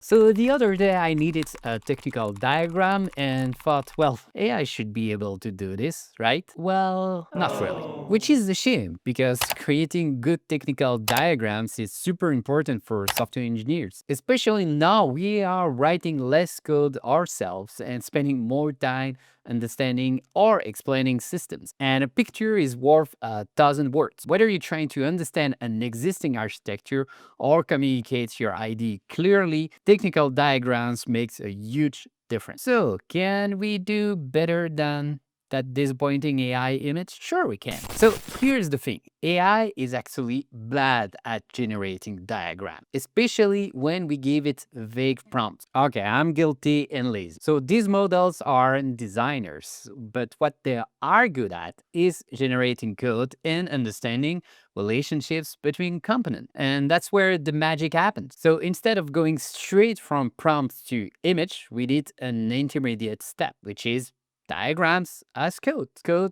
So the other day I needed a technical diagram and thought, well, AI should be able to do this, right? Well, not really. Which is a shame because creating good technical diagrams is super important for software engineers. Especially now we are writing less code ourselves and spending more time understanding or explaining systems. And a picture is worth 1,000 words. Whether you're trying to understand an existing architecture or communicate your idea clearly, technical diagrams makes a huge difference. So, can we do better than that disappointing AI image? Sure we can. So here's the thing. AI is actually bad at generating diagrams, especially when we give it vague prompts. Okay, I'm guilty and lazy. So these models aren't designers, but what they are good at is generating code and understanding relationships between components. And that's where the magic happens. So instead of going straight from prompt to image, we did an intermediate step, which is diagrams as code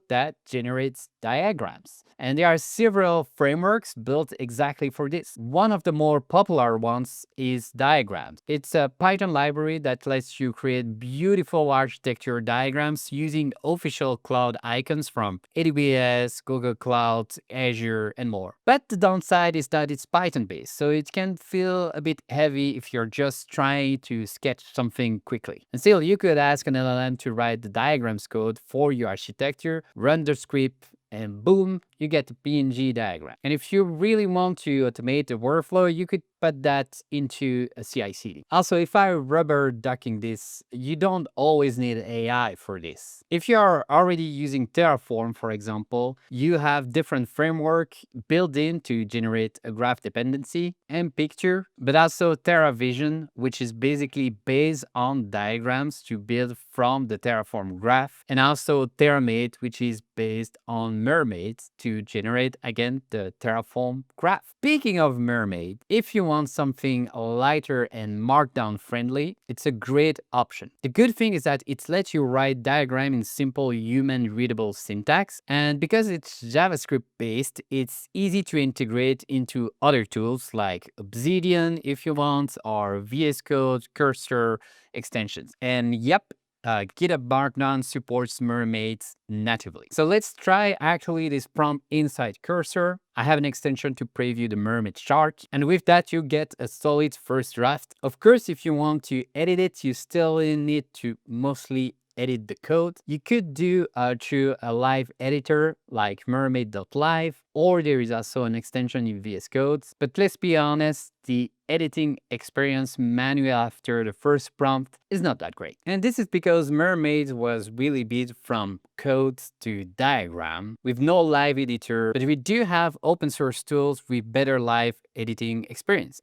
that generates diagrams. And there are several frameworks built exactly for this. One of the more popular ones is Diagrams. It's a Python library that lets you create beautiful architecture diagrams using official cloud icons from AWS, Google Cloud, Azure, and more. But the downside is that it's Python based, so it can feel a bit heavy if you're just trying to sketch something quickly. And still, you could ask an LLM to write the diagrams code for your architecture, run the script, and boom, you get a PNG diagram. And if you really want to automate the workflow, you could put that into a CI/CD. Also, if I rubber ducking this, you don't always need AI for this. If you are already using Terraform, for example, you have different framework built in to generate a graph dependency and picture, but also TerraVision, which is basically based on diagrams to build from the Terraform graph, and also Mermaid, which is based on Mermaid to generate again the Terraform graph. Speaking of Mermaid, if you want something lighter and Markdown friendly, it's a great option. The good thing is that it lets you write diagram in simple human readable syntax, and because it's JavaScript based, it's easy to integrate into other tools like Obsidian if you want, or VS Code, Cursor extensions. And yep, GitHub Markdown supports Mermaids natively. So let's try actually this prompt inside Cursor. I have an extension to preview the Mermaid chart, and with that you get a solid first draft. Of course, if you want to edit it, you still need to mostly edit the code. You could do through a live editor like mermaid.live, or there is also an extension in VS Code. But let's be honest, the editing experience manual after the first prompt is not that great. And this is because Mermaid was really built from code to diagram with no live editor, but we do have open source tools with better live editing experience.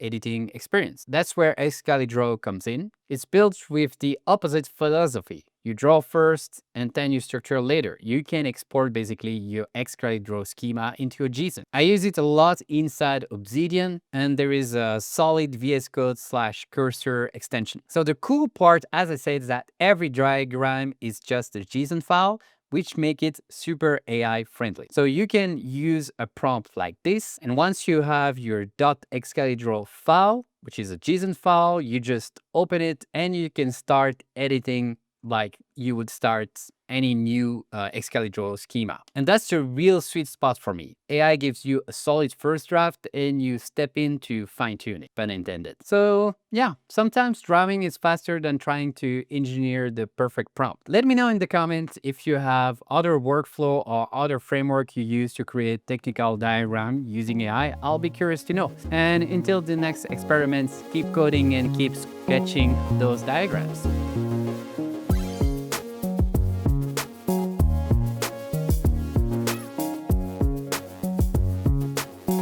That's where Excalidraw comes in. It's built with the opposite philosophy. You draw first and then you structure later. You can export basically your Excalidraw schema into a JSON. I use it a lot inside Obsidian, and there is a solid VS Code / cursor extension. So the cool part, as I said, is that every diagram is just a JSON file, which make it super AI friendly. So you can use a prompt like this, and once you have your .excalidraw file, which is a JSON file, you just open it and you can start editing like you would start any new Excalidraw schema. And that's the real sweet spot for me. AI gives you a solid first draft and you step in to fine tune it, pun intended. So yeah, sometimes drawing is faster than trying to engineer the perfect prompt. Let me know in the comments if you have other workflow or other framework you use to create technical diagram using AI. I'll be curious to know. And until the next experiments, keep coding and keep sketching those diagrams.